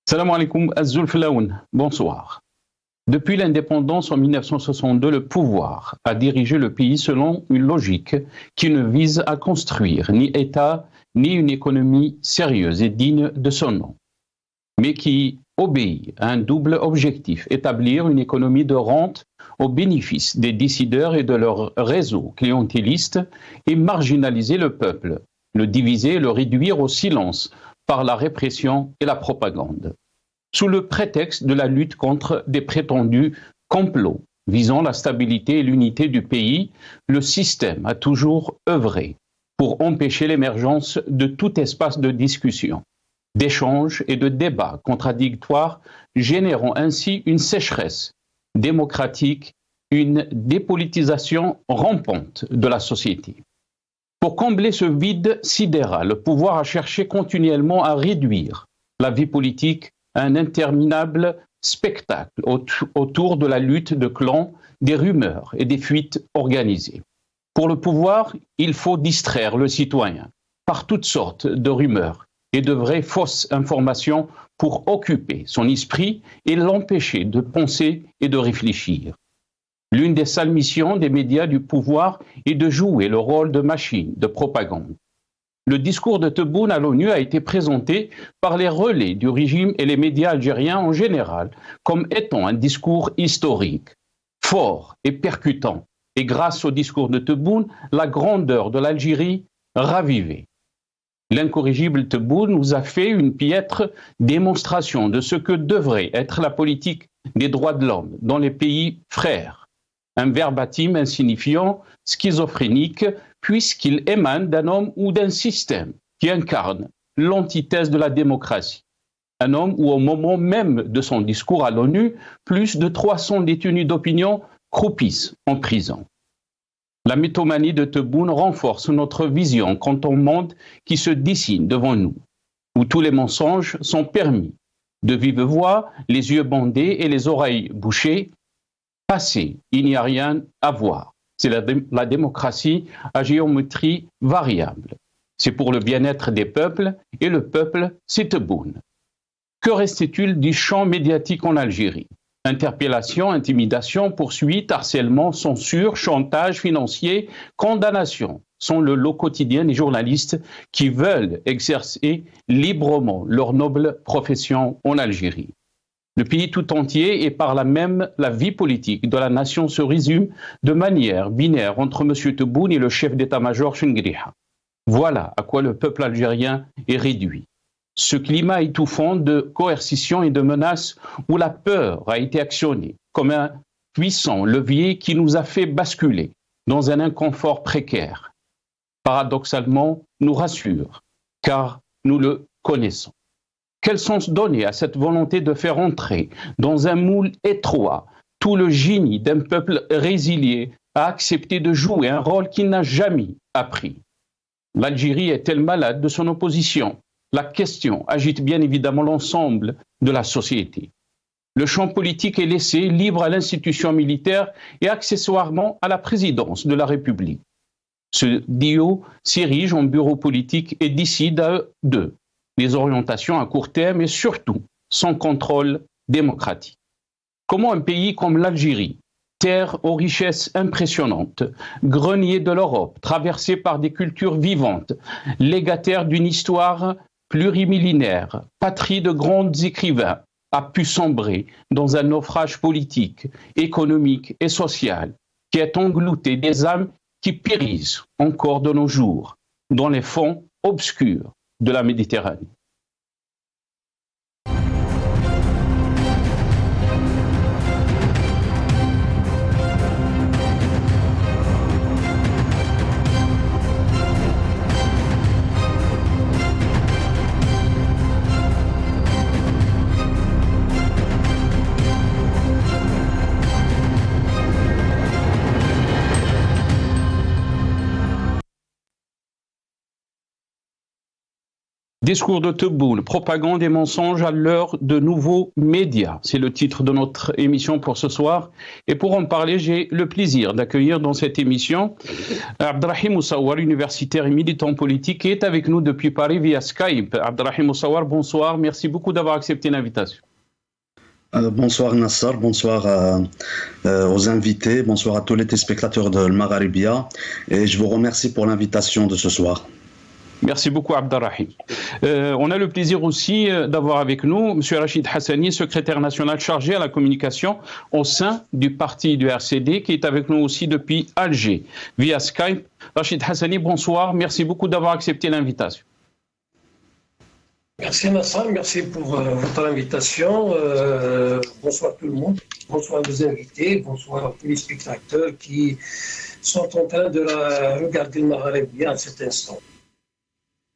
Salam alaikum, Azul Flaoun, bonsoir. Depuis l'indépendance en 1962, le pouvoir a dirigé le pays selon une logique qui ne vise à construire ni État, ni une économie sérieuse et digne de son nom, mais qui obéit à un double objectif, établir une économie de rente au bénéfice des décideurs et de leur réseau clientéliste et marginaliser le peuple, le diviser et le réduire au silence par la répression et la propagande. Sous le prétexte de la lutte contre des prétendus complots visant la stabilité et l'unité du pays, le système a toujours œuvré pour empêcher l'émergence de tout espace de discussion, d'échange et de débat contradictoires, générant ainsi une sécheresse démocratique, une dépolitisation rampante de la société. Pour combler ce vide sidéral, le pouvoir a cherché continuellement à réduire la vie politique à un interminable spectacle autour de la lutte de clans, des rumeurs et des fuites organisées. Pour le pouvoir, il faut distraire le citoyen par toutes sortes de rumeurs et de vraies fausses informations pour occuper son esprit et l'empêcher de penser et de réfléchir. L'une des sales missions des médias du pouvoir est de jouer le rôle de machine de propagande. Le discours de Tebboune à l'ONU a été présenté par les relais du régime et les médias algériens en général comme étant un discours historique, fort et percutant. Et grâce au discours de Tebboune, la grandeur de l'Algérie ravivée. L'incorrigible Tebboune nous a fait une piètre démonstration de ce que devrait être la politique des droits de l'homme dans les pays frères. Un verbatim insignifiant, schizophrénique, puisqu'il émane d'un homme ou d'un système qui incarne l'antithèse de la démocratie. Un homme où, au moment même de son discours à l'ONU, plus de 300 détenus d'opinion croupissent en prison. La mythomanie de Tebboune renforce notre vision quant au monde qui se dessine devant nous, où tous les mensonges sont permis. De vive voix, les yeux bandés et les oreilles bouchées, passé, il n'y a rien à voir. C'est la démocratie à géométrie variable. C'est pour le bien-être des peuples, et le peuple, c'est Tebboune. Que reste-t-il du champ médiatique en Algérie? Interpellation, intimidation, poursuite, harcèlement, censure, chantage financier, condamnation sont le lot quotidien des journalistes qui veulent exercer librement leur noble profession en Algérie. Le pays tout entier et par là même la vie politique de la nation se résume de manière binaire entre M. Tebboune et le chef d'état-major Chengriha. Voilà à quoi le peuple algérien est réduit. Ce climat étouffant de coercition et de menaces où la peur a été actionnée comme un puissant levier qui nous a fait basculer dans un inconfort précaire, paradoxalement nous rassure, car nous le connaissons. Quel sens donner à cette volonté de faire entrer dans un moule étroit tout le génie d'un peuple résilié à accepter de jouer un rôle qu'il n'a jamais appris? L'Algérie est-elle malade de son opposition? La question agite bien évidemment l'ensemble de la société. Le champ politique est laissé libre à l'institution militaire et accessoirement à la présidence de la République. Ce duo s'érige en bureau politique et décide à deux les orientations à court terme et surtout sans contrôle démocratique. Comment un pays comme l'Algérie, terre aux richesses impressionnantes, grenier de l'Europe, traversé par des cultures vivantes, légataire d'une histoire plurimillénaire, patrie de grands écrivains, a pu sombrer dans un naufrage politique, économique et social qui a englouti des âmes qui périssent encore de nos jours dans les fonds obscurs de la Méditerranée. Discours de Tebboune, propagande et mensonges à l'heure de nouveaux médias. C'est le titre de notre émission pour ce soir. Et pour en parler, j'ai le plaisir d'accueillir dans cette émission Abdrahim Moussawar, universitaire et militant politique, qui est avec nous depuis Paris via Skype. Abdrahim Moussawar, bonsoir. Merci beaucoup d'avoir accepté l'invitation. Bonsoir Nassar, bonsoir aux invités, bonsoir à tous les téléspectateurs de Magharibia et je vous remercie pour l'invitation de ce soir. Merci beaucoup Abdrahim. On a le plaisir aussi d'avoir avec nous M. Rachid Hassani, secrétaire national chargé à la communication au sein du parti du RCD, qui est avec nous aussi depuis Alger, via Skype. Rachid Hassani, bonsoir, merci beaucoup d'avoir accepté l'invitation. Merci Nassar, merci pour votre invitation. Bonsoir tout le monde, bonsoir aux invités, bonsoir aux téléspectateurs qui sont en train de regarder le Magharibia à cet instant.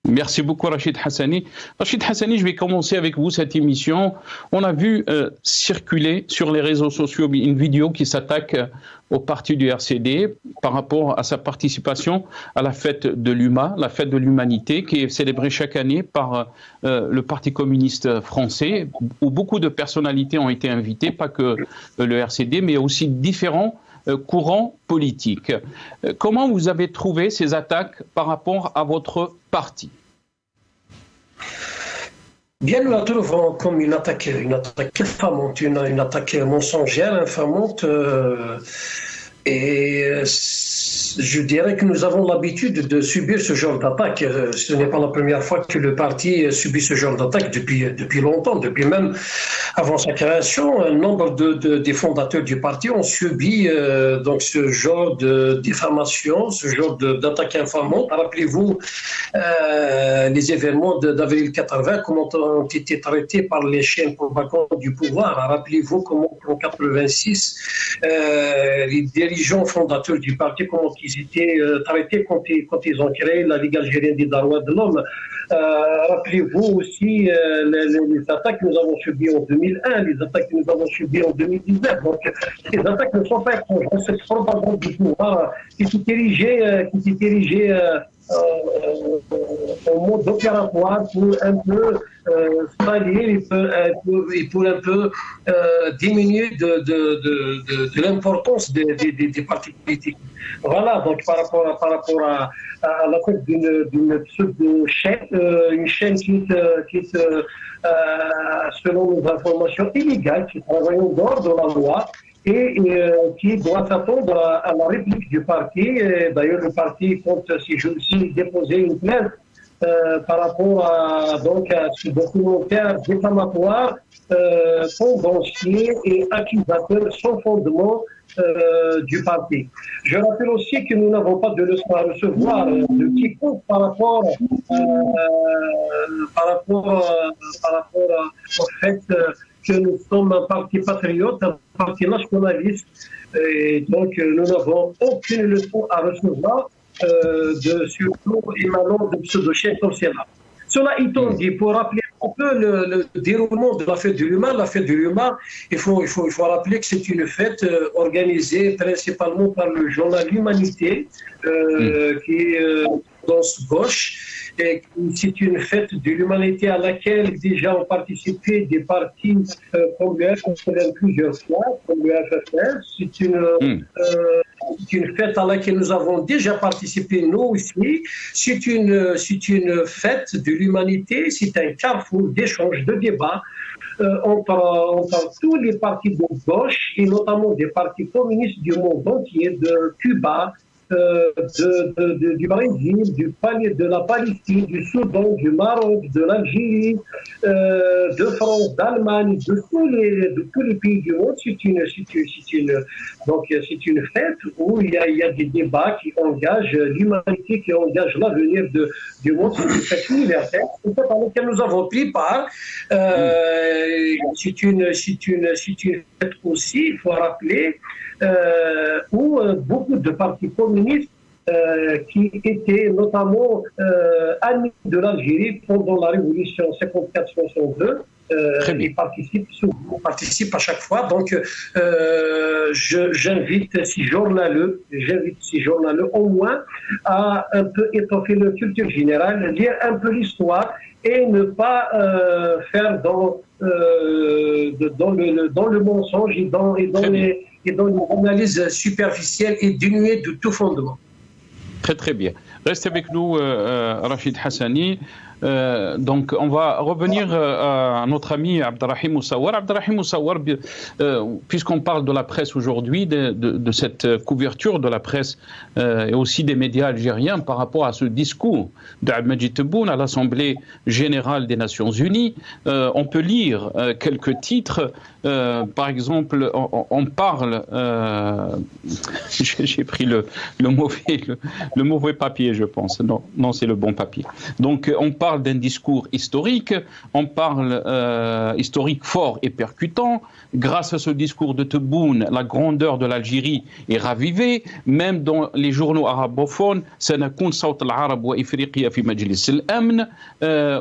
Merci beaucoup Rachid Hassani. Rachid Hassani, je vais commencer avec vous cette émission. On a vu circuler sur les réseaux sociaux une vidéo qui s'attaque au parti du RCD par rapport à sa participation à la fête de l'UMA, la fête de l'humanité, qui est célébrée chaque année par le Parti communiste français, où beaucoup de personnalités ont été invitées, pas que le RCD, mais aussi différents courants politiques. Comment vous avez trouvé ces attaques par rapport à votre parti? Bien, nous la trouvons comme une attaque infamante, une attaque mensongère, infamante. Et je dirais que nous avons l'habitude de subir ce genre d'attaque. Ce n'est pas la première fois que le parti subit ce genre d'attaque depuis longtemps, depuis même avant sa création. Un nombre des fondateurs du parti ont subi donc ce genre de diffamation, ce genre d'attaque infamante. Rappelez-vous les événements d'avril 80, comment ont été traités par les chaînes propagandes du pouvoir. Rappelez-vous comment en 86, les dirigeants fondateurs du parti, comment ils étaient traités quand ils ont créé la Ligue algérienne des droits de l'homme. Rappelez-vous aussi les attaques que nous avons subies en 2001, les attaques que nous avons subies en 2019. Donc, ces attaques ne sont pas étrangères. Cette propagande du pouvoir qui s'est dirigée en mode opératoire pour un peu pallier et pour un peu diminuer de l'importance des partis politiques. Voilà, donc par rapport à la tête d'une pseudo-chaîne, une chaîne qui est selon nos informations illégale, qui travaille en dehors de la loi, et qui doit s'attendre à la réplique du parti. D'ailleurs, le parti compte, si je aussi, déposer une plainte par rapport à ce documentaire diffamatoire, tendancieux et accusateur sans fondement du parti. Je rappelle aussi que nous n'avons pas de leçon à recevoir de quiconque par rapport au fait que nous sommes un parti patriote, un parti nationaliste, et donc nous n'avons aucune leçon à recevoir surtout émanant de pseudo-chaînes comme celle-là. Cela étant dit, pour rappeler un peu le déroulement de la fête de l'UMA, il faut rappeler que c'est une fête organisée principalement par le journal L'Humanité, qui est tendance gauche. Et c'est une fête de l'humanité à laquelle déjà ont participé des partis comme le FFL plusieurs fois, comme le FFL. C'est une fête à laquelle nous avons déjà participé nous aussi. C'est une fête de l'humanité, c'est un carrefour d'échange, de débat entre tous les partis de gauche et notamment des partis communistes du monde entier, de Cuba, du Brésil, de la Palestine, du Soudan, du Maroc, de l'Algérie, de France, d'Allemagne, de tous les pays du monde. C'est une fête où il y a des débats qui engagent l'humanité, qui engagent l'avenir du monde. C'est une fête universelle, une fête à laquelle nous avons pris part. C'est une fête aussi, il faut rappeler, où beaucoup de partis communistes qui étaient notamment amis de l'Algérie pendant la révolution 54-62 Il participe à chaque fois. Donc, j'invite ces journaleux au moins à un peu étoffer leur culture générale, lire un peu l'histoire et ne pas faire dans le mensonge et dans les analyses superficielles et dénuées de tout fondement. Très très bien. Reste avec nous, Rachid Hassani. Donc, on va revenir à notre ami Abderrahim Moussawar. Abderrahim Moussawar, puisqu'on parle de la presse aujourd'hui, de cette couverture de la presse et aussi des médias algériens par rapport à ce discours d'Abdelmajid Tebboune à l'Assemblée générale des Nations Unies, on peut lire quelques titres. Par exemple, on parle, j'ai pris le mauvais papier, je pense. Non, c'est le bon papier. Donc, on parle d'un discours historique, on parle historique fort et percutant. Grâce à ce discours de Tebboune, la grandeur de l'Algérie est ravivée, même dans les journaux arabophones.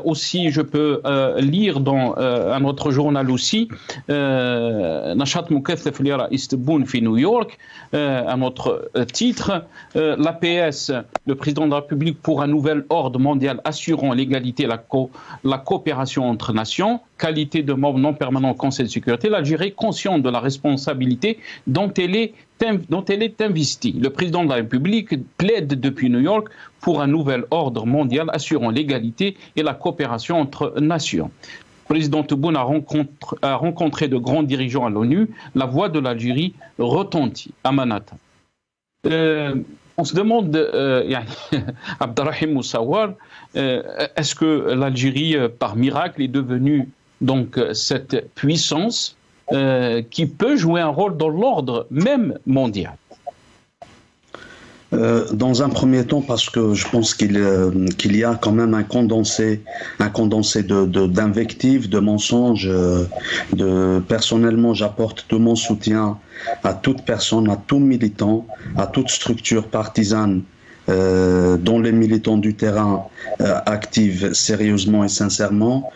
Aussi, je peux lire dans un autre journal aussi, Nashat Moukathef li Raïs Tebboune fi New York, un autre titre, l'APS, le président de la République pour un nouvel ordre mondial assurant l'égalité et la coopération entre nations, qualité de membre non permanent au Conseil de sécurité, l'Algérie est consciente de la responsabilité dont elle est investie. Le président de la République plaide depuis New York pour un nouvel ordre mondial assurant l'égalité et la coopération entre nations. Le président Tebboune a rencontré de grands dirigeants à l'ONU. La voix de l'Algérie retentit à Manhattan. On se demande, Abderrahim Moussawar, est-ce que l'Algérie, par miracle, est devenue donc cette puissance qui peut jouer un rôle dans l'ordre même mondial? Dans un premier temps, parce que je pense qu'il y a quand même un condensé d'invectives, de mensonges. Personnellement, j'apporte tout mon soutien à toute personne, à tout militant, à toute structure partisane dont les militants du terrain activent sérieusement et sincèrement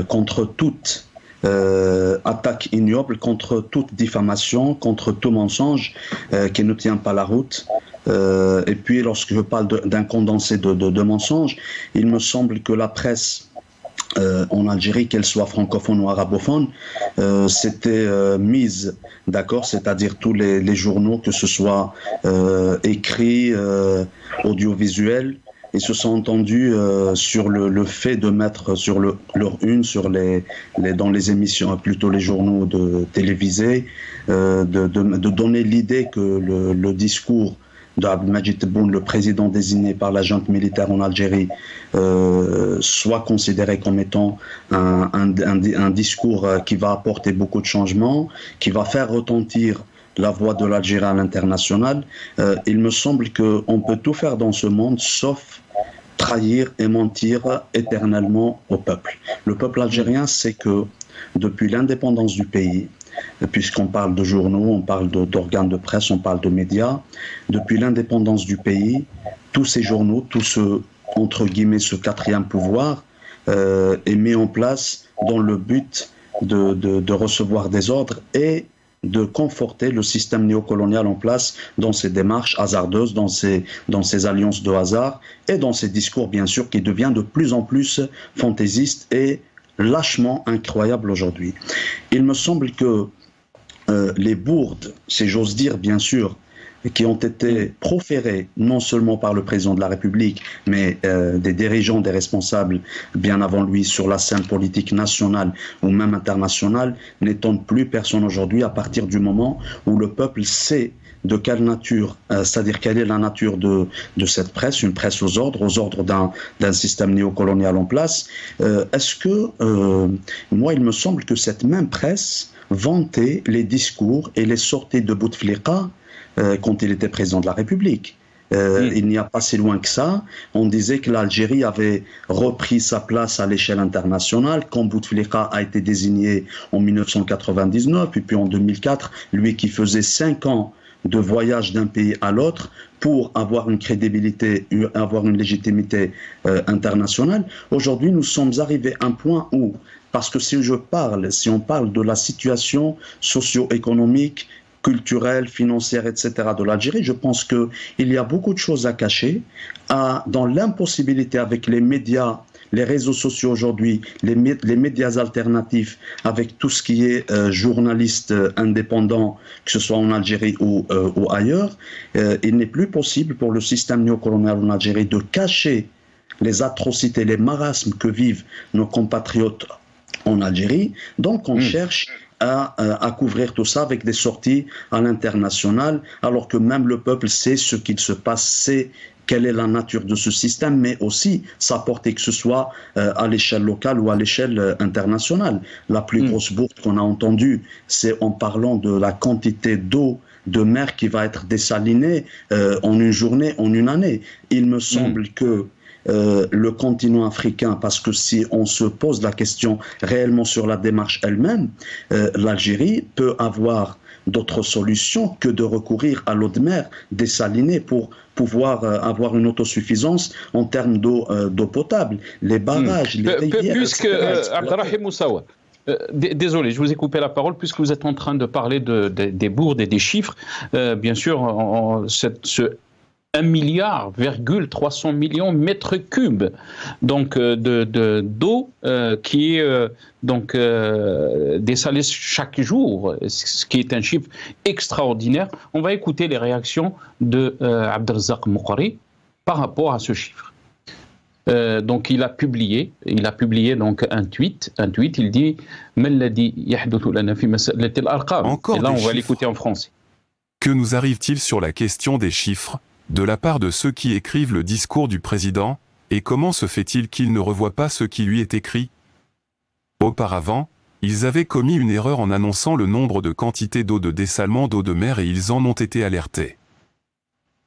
contre toute attaque ignoble, contre toute diffamation, contre tout mensonge qui ne tient pas la route. Et puis, lorsque je parle d'un condensé de mensonges, il me semble que la presse en Algérie, qu'elle soit francophone ou arabophone, s'était mise d'accord, c'est-à-dire tous les journaux, que ce soit écrits, audiovisuels, ils se sont entendus sur le fait de mettre sur leur une, dans les émissions, plutôt les journaux télévisés, de donner l'idée que le discours d'Abdelmajid Tebboune, le président désigné par la junte militaire en Algérie, soit considéré comme étant un discours qui va apporter beaucoup de changements, qui va faire retentir la voix de l'Algérie à l'international. Il me semble qu'on peut tout faire dans ce monde sauf trahir et mentir éternellement au peuple. Le peuple algérien sait que depuis l'indépendance du pays, puisqu'on parle de journaux, on parle d'organes de presse, on parle de médias, depuis l'indépendance du pays, tous ces journaux, tout ce, entre guillemets, ce quatrième pouvoir est mis en place dans le but de recevoir des ordres et de conforter le système néocolonial en place dans ses démarches hasardeuses, dans ses alliances de hasard et dans ses discours, bien sûr, qui devient de plus en plus fantaisiste et lâchement incroyable aujourd'hui. Il me semble que les bourdes, si j'ose dire, bien sûr, qui ont été proférées non seulement par le président de la République, mais des dirigeants, des responsables bien avant lui sur la scène politique nationale ou même internationale, n'étonnent plus personne aujourd'hui à partir du moment où le peuple sait de quelle nature, c'est-à-dire quelle est la nature de cette presse, une presse aux ordres d'un système néocolonial en place. Est-ce que, moi, il me semble que cette même presse vantait les discours et les sorties de Bouteflika quand il était président de la République. Il n'y a pas si loin que ça. On disait que l'Algérie avait repris sa place à l'échelle internationale quand Bouteflika a été désigné en 1999, et puis en 2004, lui qui faisait 5 ans de voyage d'un pays à l'autre pour avoir une crédibilité, avoir une légitimité internationale. Aujourd'hui, nous sommes arrivés à un point où Parce que si on parle de la situation socio-économique, culturelle, financière, etc. de l'Algérie, je pense qu'il y a beaucoup de choses à cacher, dans l'impossibilité avec les médias, les réseaux sociaux aujourd'hui, les médias alternatifs, avec tout ce qui est journaliste indépendant, que ce soit en Algérie ou ailleurs, il n'est plus possible pour le système néocolonial en Algérie de cacher les atrocités, les marasmes que vivent nos compatriotes en Algérie. Donc on cherche à couvrir tout ça avec des sorties à l'international, alors que même le peuple sait ce qu'il se passe, sait quelle est la nature de ce système, mais aussi sa portée, que ce soit à l'échelle locale ou à l'échelle internationale. La plus grosse bourde qu'on a entendue, c'est en parlant de la quantité d'eau de mer qui va être dessalinée en une journée, en une année. Il me semble que le continent africain, parce que si on se pose la question réellement sur la démarche elle-même, l'Algérie peut avoir d'autres solutions que de recourir à l'eau de mer dessalinée pour pouvoir avoir une autosuffisance en termes d'eau potable. Les barrages, les rivières... Puisque, Abdelrahim Moussawa, désolé, je vous ai coupé la parole, puisque vous êtes en train de parler des bourdes et des chiffres. Bien sûr, ce 1,3 milliard mètres cubes donc d'eau qui est donc dessalée chaque jour, ce qui est un chiffre extraordinaire. On va écouter les réactions de Abdelrazak Moukhari par rapport à ce chiffre. Donc il a publié donc un tweet. Il dit encore. Et là on va l'écouter en français. Que nous arrive-t-il sur la question des chiffres de la part de ceux qui écrivent le discours du président, et comment se fait-il qu'ils ne revoient pas ce qui lui est écrit? Auparavant, ils avaient commis une erreur en annonçant le nombre de quantités d'eau de dessalement d'eau de mer et ils en ont été alertés.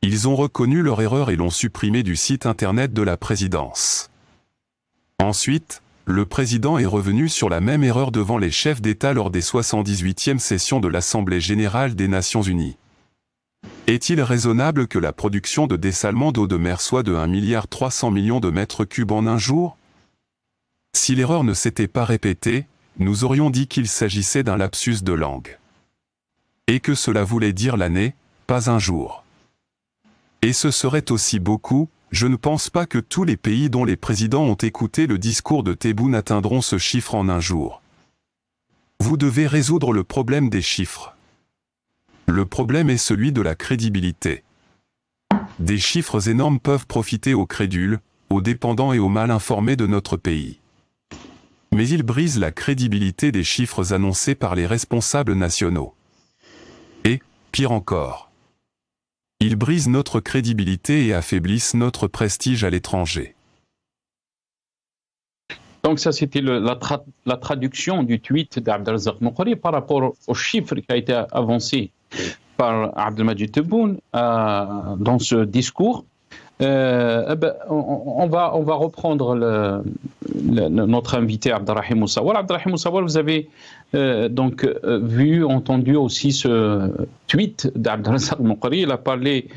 Ils ont reconnu leur erreur et l'ont supprimé du site internet de la présidence. Ensuite, le président est revenu sur la même erreur devant les chefs d'État lors des 78e sessions de l'Assemblée générale des Nations unies. Est-il raisonnable que la production de dessalement d'eau de mer soit de 1,3 milliard de mètres cubes en un jour? Si l'erreur ne s'était pas répétée, nous aurions dit qu'il s'agissait d'un lapsus de langue. Et que cela voulait dire l'année, pas un jour. Et ce serait aussi beaucoup, je ne pense pas que tous les pays dont les présidents ont écouté le discours de Tebboune atteindront ce chiffre en un jour. Vous devez résoudre le problème des chiffres. Le problème est celui de la crédibilité. Des chiffres énormes peuvent profiter aux crédules, aux dépendants et aux mal informés de notre pays. Mais ils brisent la crédibilité des chiffres annoncés par les responsables nationaux. Et, pire encore, ils brisent notre crédibilité et affaiblissent notre prestige à l'étranger. Donc ça, c'était la traduction du tweet d'Abdelrazak Moukhari par rapport au chiffre qui a été avancé par Abdelmadjid Tebboune dans ce discours. On va reprendre notre invité Abdelrahim Moussawa. Abdelrahim Moussawa, vous avez entendu aussi ce tweet d'Abdelrazak Moukhari. Il a parlé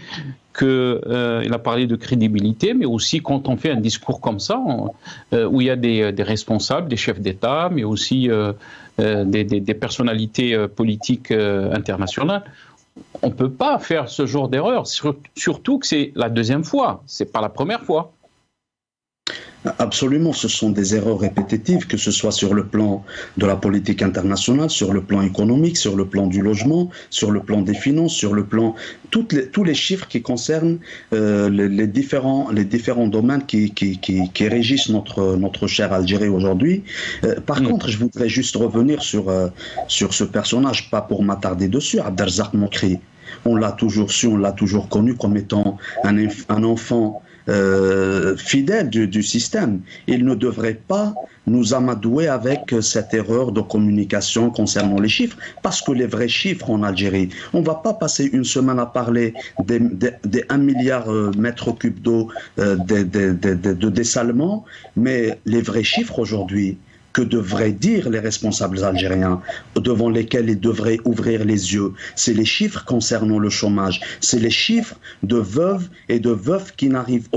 de crédibilité, mais aussi quand on fait un discours comme ça, où il y a des responsables, des chefs d'État, mais aussi des personnalités politiques internationales, on ne peut pas faire ce genre d'erreur, surtout que c'est la deuxième fois, ce n'est pas la première fois. Absolument, ce sont des erreurs répétitives, que ce soit sur le plan de la politique internationale, sur le plan économique, sur le plan du logement, sur le plan des finances, sur le plan... tous les chiffres qui concernent les différents domaines qui régissent notre chère Algérie aujourd'hui. Par contre, je voudrais juste revenir sur ce personnage, pas pour m'attarder dessus, Abdelrazak Moukhari. On l'a toujours su, on l'a toujours connu comme étant un enfant fidèle du système. Il ne devrait pas nous amadouer avec cette erreur de communication concernant les chiffres, parce que les vrais chiffres en Algérie, on ne va pas passer une semaine à parler des 1 milliard mètres cubes d'eau de dessalement, mais les vrais chiffres aujourd'hui, que devraient dire les responsables algériens, devant lesquels ils devraient ouvrir les yeux. C'est les chiffres concernant le chômage, c'est les chiffres de veuves et de veufs qui n'arrivent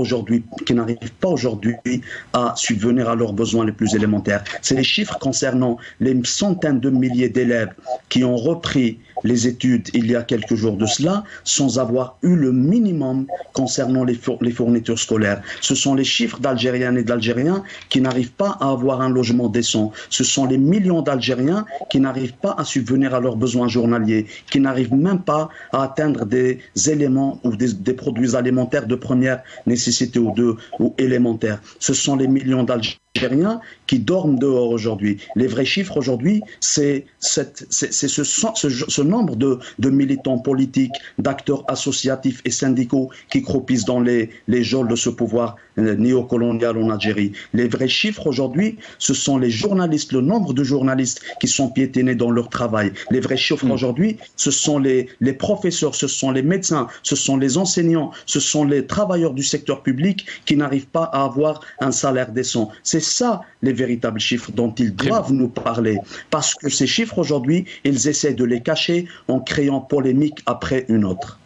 pas aujourd'hui à subvenir à leurs besoins les plus élémentaires. C'est les chiffres concernant les centaines de milliers d'élèves qui ont repris les études il y a quelques jours de cela sans avoir eu le minimum concernant les fournitures scolaires. Ce sont les chiffres d'Algériennes et d'Algériens qui n'arrivent pas à avoir un logement décent. Ce sont les millions d'Algériens qui n'arrivent pas à subvenir à leurs besoins journaliers, qui n'arrivent même pas à atteindre des éléments ou des produits alimentaires de première nécessité ou élémentaires. Ce sont les millions d'Algériens qui dorment dehors aujourd'hui. Les vrais chiffres aujourd'hui, c'est ce nombre de militants politiques, d'acteurs associatifs et syndicaux qui croupissent dans les geôles de ce pouvoir néocolonial en Algérie. Les vrais chiffres aujourd'hui, ce sont les journalistes, le nombre de journalistes qui sont piétinés dans leur travail. Les vrais chiffres aujourd'hui, ce sont les professeurs, ce sont les médecins, ce sont les enseignants, ce sont les travailleurs du secteur public qui n'arrivent pas à avoir un salaire décent. C'est ça les véritables chiffres dont ils doivent nous parler. Parce que ces chiffres aujourd'hui, ils essaient de les cacher en créant polémique après une autre.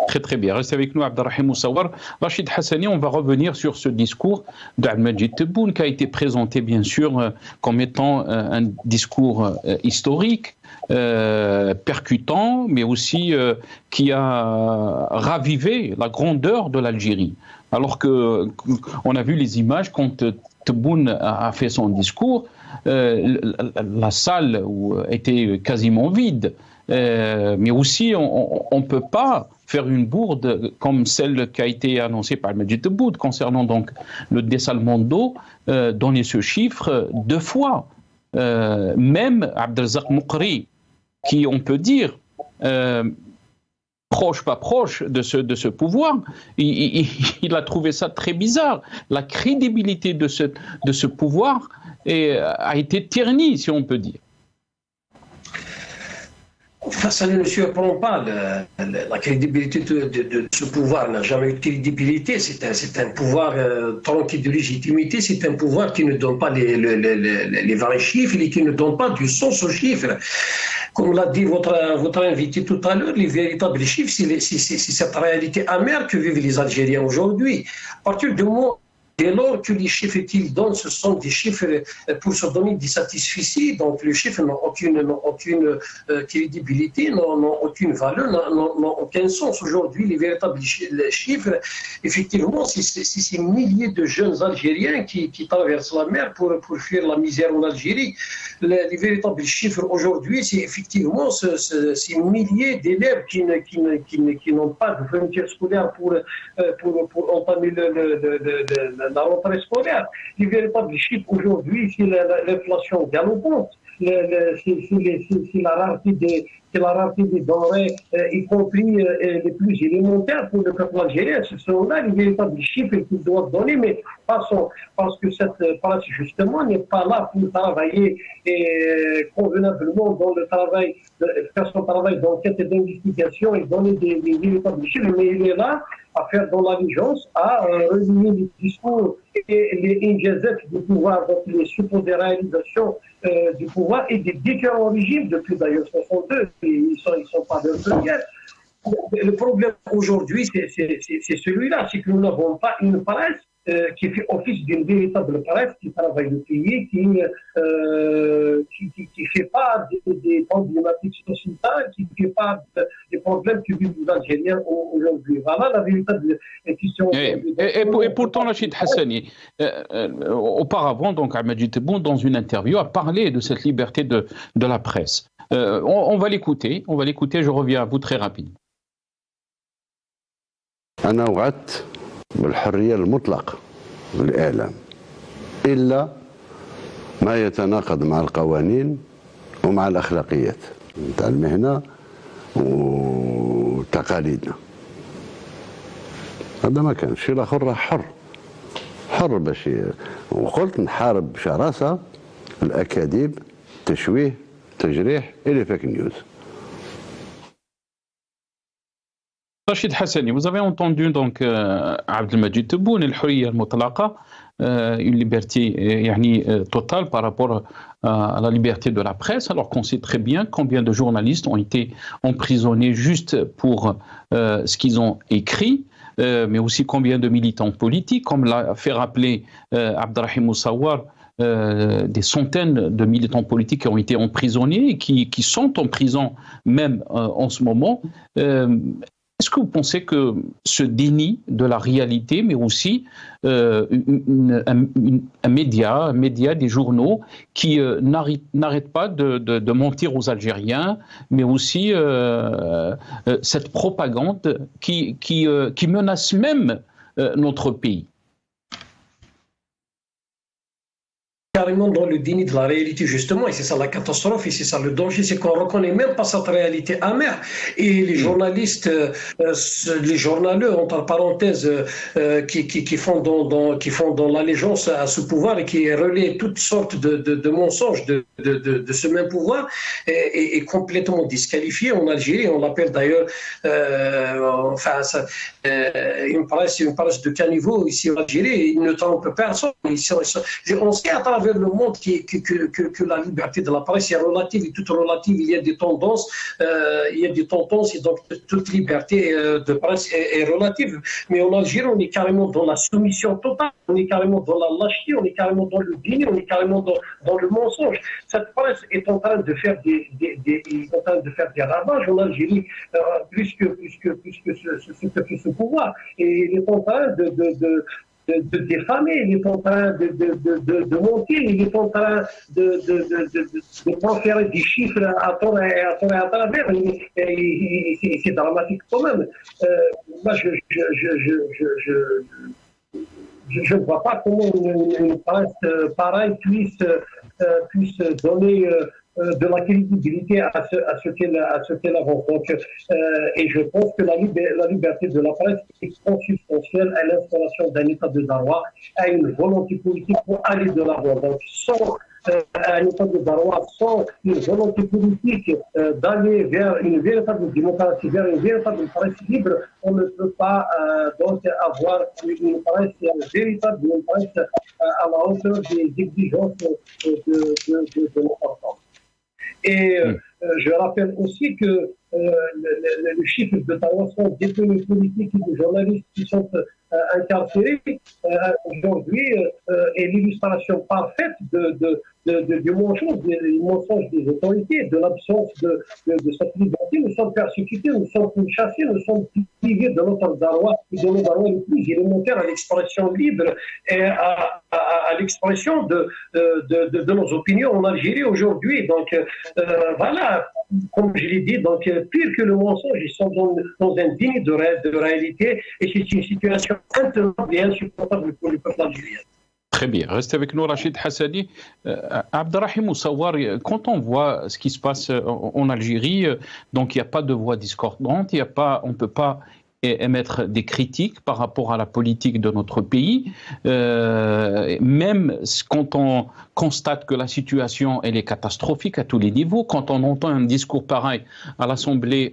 Très très bien. Restez avec nous, Abdelrahim Moussawar. Rachid Hassani, on va revenir sur ce discours d'Abdelmajid Tebboune qui a été présenté bien sûr comme étant un discours historique, percutant, mais aussi qui a ravivé la grandeur de l'Algérie. Alors qu'on a vu les images quand Tebboune a fait son discours, la salle était quasiment vide. Mais aussi, on ne peut pas faire une bourde comme celle qui a été annoncée par Majid Tebboune concernant donc le dessalement d'eau, donner ce chiffre 2 fois. Même Abdelrazak Moukri, qui on peut dire proche, pas proche de ce pouvoir, il a trouvé ça très bizarre. La crédibilité de ce pouvoir a été ternie, si on peut dire. Ça ne surprend pas. La crédibilité de ce pouvoir n'a jamais eu de crédibilité. C'est un pouvoir tronqué de légitimité. C'est un pouvoir qui ne donne pas les vrais chiffres et qui ne donne pas du sens aux chiffres. Comme l'a dit votre invité tout à l'heure, les véritables chiffres, c'est cette réalité amère que vivent les Algériens aujourd'hui. À partir du moment dès lors que les chiffres qu'ils donnent, ce sont des chiffres pour se donner des satisfecits, donc les chiffres n'ont aucune crédibilité, n'ont aucune valeur, n'ont aucun sens. Aujourd'hui, les véritables chiffres, effectivement, c'est ces milliers de jeunes Algériens qui traversent la mer pour fuir la misère en Algérie. Les véritables chiffres aujourd'hui, c'est effectivement ces milliers d'élèves qui n'ont pas de fourniture scolaire pour entamer la rentrée scolaire. Les véritables chiffres aujourd'hui, c'est l'inflation galopante, c'est la rareté des denrées, y compris les plus élémentaires pour le peuple algérien. Ce sont là les véritables chiffres qu'ils doivent donner, mais parce que cette presse, justement, n'est pas là pour travailler convenablement dans le travail, faire son travail d'enquête et d'investigation et donner des véritables chiffres, mais il est là à faire dans l'allégeance, à relier les discours et les injazets du pouvoir, donc les supposées réalisations du pouvoir et des différents régimes, depuis d'ailleurs 62, ils sont pas de guerre. Le problème aujourd'hui, c'est celui-là, c'est que nous n'avons pas une presse qui fait office d'une véritable presse, qui travaille le pays, qui fait pas des problématiques sociétales, qui fait pas des problèmes que vivent les Algériens aujourd'hui. Voilà la véritable question. Et pourtant, Rachid Hassani, auparavant, donc, Abdelmajid Tebboune, dans une interview, a parlé de cette liberté de la presse. On va l'écouter, je reviens à vous très rapidement. أنا وعدت بالحرية المطلقة للإعلام إلا ما يتناقض مع القوانين ومع الأخلاقيات نتاع المهنة وتقاليدنا. هذا ما كان الشيء الآخر راه حر باش وقلت نحارب بشراسة الأكاذيب تشويه تجريح إلى فيك نيوز. Rachid Hassani, vous avez entendu donc Abdelmajid Tebboune, al-Hurriya al-Mutlaqa, une liberté totale par rapport à la liberté de la presse, alors qu'on sait très bien combien de journalistes ont été emprisonnés juste pour ce qu'ils ont écrit, mais aussi combien de militants politiques, comme l'a fait rappeler Abderrahim Moussawar, des centaines de militants politiques qui ont été emprisonnés et qui sont en prison même en ce moment. Est-ce que vous pensez que ce déni de la réalité, mais aussi un média, des journaux qui n'arrêtent pas de mentir aux Algériens, mais aussi cette propagande qui menace même notre pays? Carrément dans le déni de la réalité, justement, et c'est ça la catastrophe, et c'est ça le danger, c'est qu'on ne reconnaît même pas cette réalité amère. Et les journalistes, les journaleux, entre parenthèses, qui font dans l'allégeance à ce pouvoir et qui relaient toutes sortes de mensonges de ce même pouvoir, est complètement disqualifié en Algérie. On l'appelle d'ailleurs, une presse de caniveau ici en Algérie. Ils ne trompent personne. On sait à travers le monde que la liberté de la presse est relative, et toute relative, il y a des tendances, et donc toute liberté de presse est relative. Mais en Algérie, on est carrément dans la soumission totale, on est carrément dans la lâcheté, on est carrément dans le déni, on est carrément dans le mensonge. Cette presse est en train de faire des ravages en Algérie, plus que ce pouvoir, et il est en train de diffamer, il est en train de mentir, il est en train de transférer des chiffres à tort et à travers. C'est dramatique quand même. Moi, je ne vois pas comment une presse pareille puisse donner de la crédibilité à ce qu'elle avance. Donc, et je pense que la liberté de la presse est consubstantielle à l'installation d'un état de droit, à une volonté politique pour aller de l'avant. Donc, sans un état de droit, sans une volonté politique d'aller vers une véritable démocratie, vers une véritable presse libre, on ne peut pas donc avoir une presse véritable, une presse à la hauteur des exigences de notre temps. Et je rappelle aussi que le chiffre de 300 détenus politiques et de journalistes qui sont incarcérés aujourd'hui est l'illustration parfaite du mensonge des autorités, de l'absence de cette liberté. Nous sommes persécutés, nous sommes chassés, nous sommes privés de notre droit et de nos droits les plus élémentaires à l'expression libre et à l'expression de nos opinions en Algérie aujourd'hui. Donc voilà, comme je l'ai dit, donc pire que le mensonge, ils sont dans un déni de réalité, et c'est une situation intenable et insupportable pour le peuple algérien. Très bien. Restez avec nous, Rachid Hassani. Abderrahim Moussawar, quand on voit ce qui se passe en Algérie, donc il n'y a pas de voix discordante, on ne peut pas émettre des critiques par rapport à la politique de notre pays, même quand on constate que la situation elle est catastrophique à tous les niveaux, quand on entend un discours pareil à l'Assemblée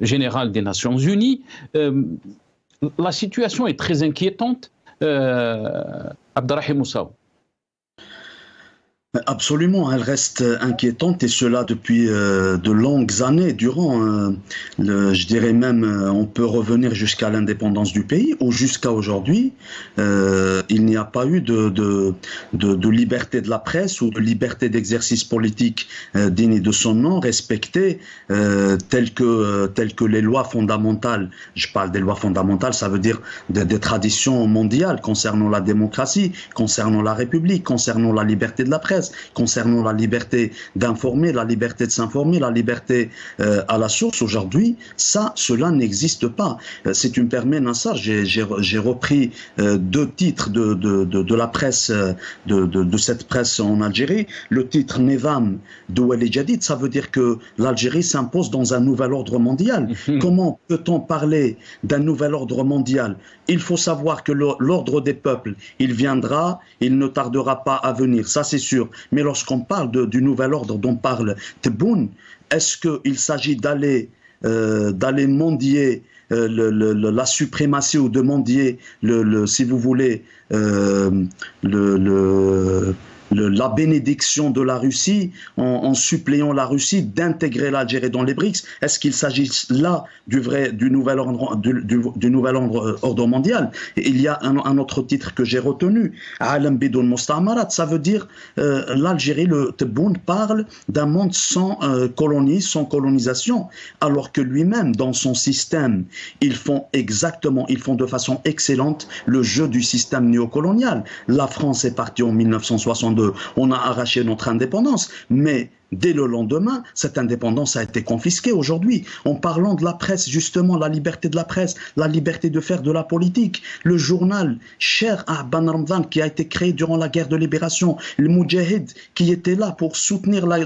générale des Nations Unies, la situation est très inquiétante. Abderrahim Moussawar. Absolument, elle reste inquiétante, et cela depuis de longues années durant. Je dirais même, on peut revenir jusqu'à l'indépendance du pays, ou jusqu'à aujourd'hui, il n'y a pas eu de liberté de la presse ou de liberté d'exercice politique digne de son nom, respectée, telles que les lois fondamentales. Je parle des lois fondamentales, ça veut dire des traditions mondiales concernant la démocratie, concernant la République, concernant la liberté de la presse, concernant la liberté d'informer, la liberté de s'informer, la liberté à la source. Aujourd'hui, cela n'existe pas. Si tu me permets, Nassar, j'ai repris deux titres de la presse, de cette presse en Algérie. Le titre Nevam de Walid Jadid, ça veut dire que l'Algérie s'impose dans un nouvel ordre mondial. Comment peut-on parler d'un nouvel ordre mondial? Il faut savoir que l'ordre des peuples, il viendra, il ne tardera pas à venir, ça c'est sûr. Mais lorsqu'on parle du nouvel ordre dont parle Tebboune, est-ce qu'il s'agit d'aller d'aller mendier la suprématie ou de mendier, si vous voulez, la bénédiction de la Russie en suppléant la Russie d'intégrer l'Algérie dans les BRICS. Est-ce qu'il s'agit là du nouvel ordre mondial? Et il y a un autre titre que j'ai retenu, Alam Bidoun Musta'marat, ça veut dire l'Algérie, le Tebboune parle d'un monde sans colonie, sans colonisation, alors que lui-même, dans son système, ils font de façon excellente le jeu du système néocolonial. La France est partie en 1962. On a arraché notre indépendance, mais dès le lendemain, cette indépendance a été confisquée. Aujourd'hui, en parlant de la presse, justement, la liberté de la presse, la liberté de faire de la politique, le journal cher à Ben Ramdan qui a été créé durant la guerre de libération, le Moudjahid qui était là pour soutenir la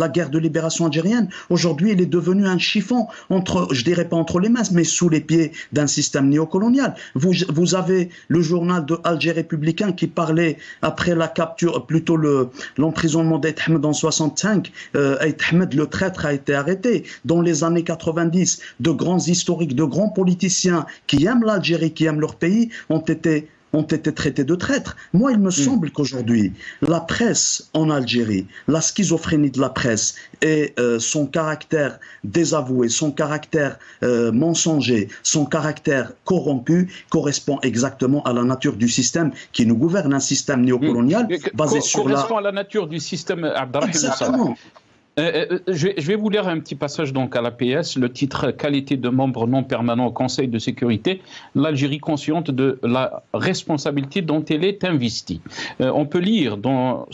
guerre de libération algérienne, aujourd'hui il est devenu un chiffon entre, je dirais pas entre les mains, mais sous les pieds d'un système néocolonial. Vous avez le journal de Alger républicain qui parlait après la capture, plutôt l'emprisonnement d'Aït Ahmed en 65, Aït Ahmed le traître a été arrêté. Dans les années 90, de grands historiques, de grands politiciens qui aiment l'Algérie, qui aiment leur pays, ont été traités de traîtres. Moi, il me semble qu'aujourd'hui, la presse en Algérie, la schizophrénie de la presse et son caractère désavoué, son caractère mensonger, son caractère corrompu correspond exactement à la nature du système qui nous gouverne, un système néocolonial basé sur correspond à la nature du système, Abdelrahim Exactement. Je vais vous lire un petit passage donc à l'APS, le titre « Qualité de membre non permanent au Conseil de sécurité, l'Algérie consciente de la responsabilité dont elle est investie ». On peut lire dans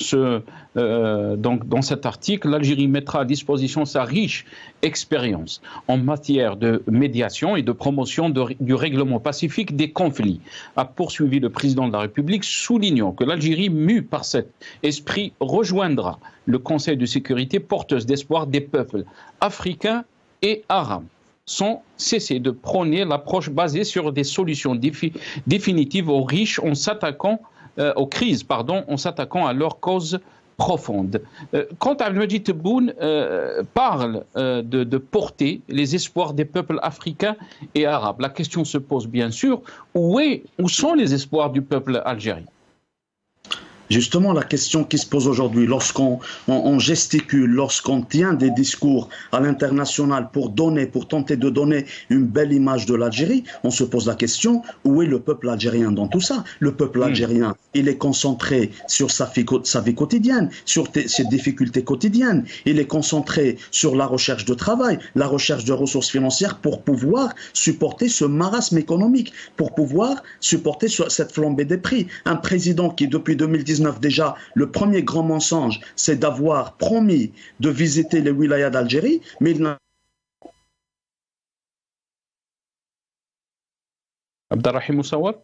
cet article, l'Algérie mettra à disposition sa riche expérience en matière de médiation et de promotion du règlement pacifique des conflits, a poursuivi le président de la République, soulignant que l'Algérie, mue par cet esprit, rejoindra le Conseil de sécurité porteuse d'espoir des peuples africains et arabes, sans cesser de prôner l'approche basée sur des solutions définitives aux riches en s'attaquant aux crises, en s'attaquant à leurs causes profondes. Quand Abdelmajid Tebboune parle de porter les espoirs des peuples africains et arabes, la question se pose bien sûr, où sont les espoirs du peuple algérien? Justement, la question qui se pose aujourd'hui, lorsqu'on gesticule, lorsqu'on tient des discours à l'international pour tenter de donner une belle image de l'Algérie, on se pose la question, où est le peuple algérien dans tout ça? Le peuple algérien, il est concentré sur sa vie quotidienne, sur ses difficultés quotidiennes. Il est concentré sur la recherche de travail, la recherche de ressources financières pour pouvoir supporter ce marasme économique, pour pouvoir supporter cette flambée des prix. Un président qui, depuis 2019, déjà, le premier grand mensonge, c'est d'avoir promis de visiter les wilayas d'Algérie, mais il n'a... Abdelrahim Moussawad?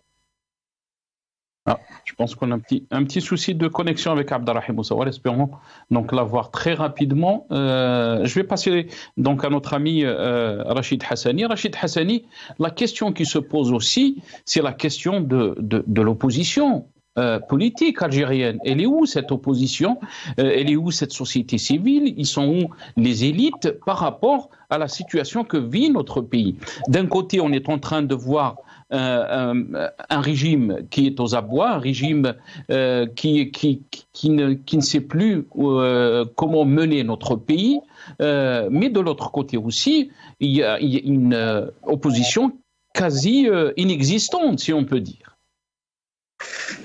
Je pense qu'on a un petit souci de connexion avec Abdelrahim Moussawad. Espérons donc l'avoir très rapidement. Je vais passer donc à notre ami Rachid Hassani. Rachid Hassani, la question qui se pose aussi, c'est la question de l'opposition politique algérienne. Elle est où cette opposition? Elle est où cette société civile? Ils sont où les élites par rapport à la situation que vit notre pays? D'un côté, on est en train de voir un régime qui est aux abois, un régime qui ne sait plus comment mener notre pays, mais de l'autre côté aussi, il y a une opposition quasi inexistante, si on peut dire.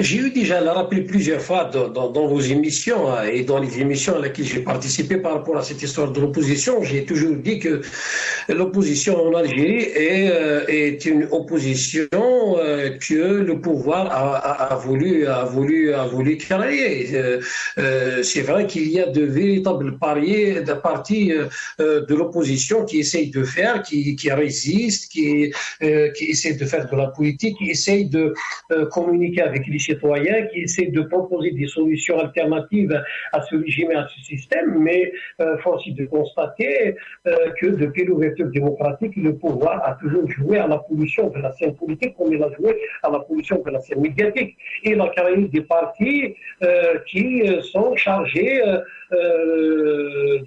J'ai eu déjà à le rappeler plusieurs fois dans vos émissions et dans les émissions à laquelle j'ai participé par rapport à cette histoire de l'opposition. J'ai toujours dit que l'opposition en Algérie est une opposition que le pouvoir a voulu créer. C'est vrai qu'il y a de véritables partis de l'opposition qui essayent de faire, qui résistent, qui essayent de faire de la politique, qui essayent de communiquer avec les citoyens, qui essaient de proposer des solutions alternatives à ce régime et à ce système, mais force est de constater que depuis l'ouverture démocratique, le pouvoir a toujours joué à la pollution de la scène politique comme il a joué à la pollution de la scène médiatique. Et il a créé des partis qui sont chargés